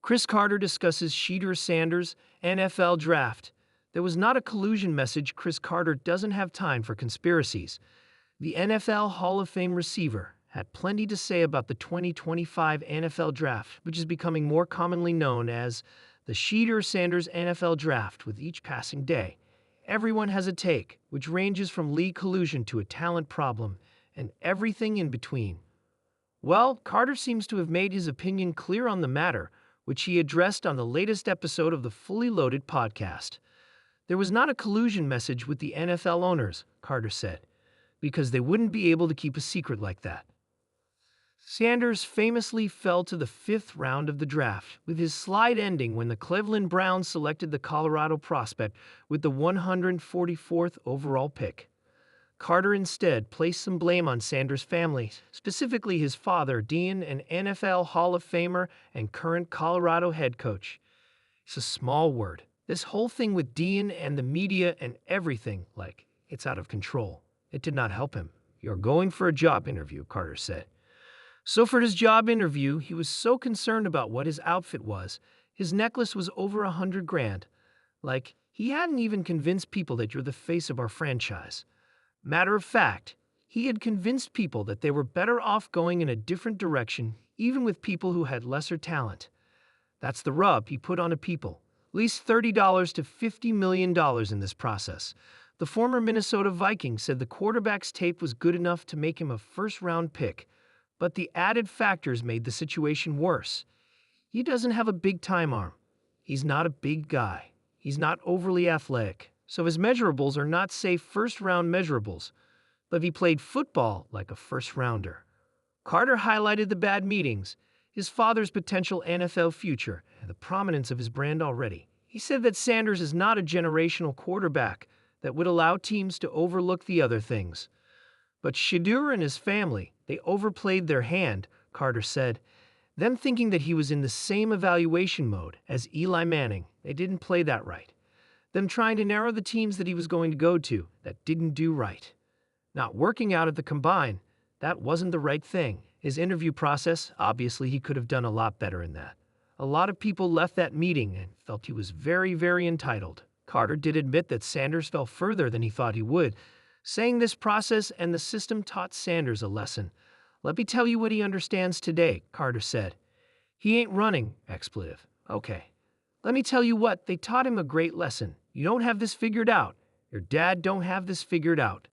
Cris Carter discusses Shedeur Sanders' NFL draft. There was not a collusion message. Cris Carter doesn't have time for conspiracies. The NFL Hall of Fame receiver had plenty to say about the 2025 NFL Draft, which is becoming more commonly known as the Shedeur Sanders NFL Draft with each passing day. Everyone has a take, which ranges from league collusion to a talent problem, and everything in between. Well, Carter seems to have made his opinion clear on the matter, which he addressed on the latest episode of the Fully Loaded podcast. There was not a collusion message with the NFL owners, Carter said, because they wouldn't be able to keep a secret like that. Sanders famously fell to the fifth round of the draft, with his slide ending when the Cleveland Browns selected the Colorado prospect with the 144th overall pick. Carter instead placed some blame on Sanders' family, specifically his father, Dean, an NFL Hall of Famer and current Colorado head coach. It's a small word. This whole thing with Dean and the media and everything, it's out of control. It did not help him. "You're going for a job interview," Carter said. So for his job interview, he was so concerned about what his outfit was. His necklace was over $100,000. He hadn't even convinced people that you're the face of our franchise. Matter of fact, he had convinced people that they were better off going in a different direction, even with people who had lesser talent. That's the rub he put on to people. At least $30 to $50 million in this process. The former Minnesota Vikings said the quarterback's tape was good enough to make him a first-round pick, but the added factors made the situation worse. He doesn't have a big-time arm. He's not a big guy. He's not overly athletic, so his measurables are not safe first-round measurables, but he played football like a first-rounder. Carter highlighted the bad meetings, his father's potential NFL future, and the prominence of his brand already. He said that Sanders is not a generational quarterback that would allow teams to overlook the other things. But Shedeur and his family, they overplayed their hand, Carter said. Them thinking that he was in the same evaluation mode as Eli Manning, they didn't play that right. Them trying to narrow the teams that he was going to go to, that didn't do right. Not working out at the combine, that wasn't the right thing. His interview process, obviously he could have done a lot better in that. A lot of people left that meeting and felt he was very, very entitled. Carter did admit that Sanders fell further than he thought he would, saying this process and the system taught Sanders a lesson. "Let me tell you what he understands today," Carter said. "He ain't running, expletive. Okay. Let me tell you what, they taught him a great lesson. You don't have this figured out. Your dad don't have this figured out.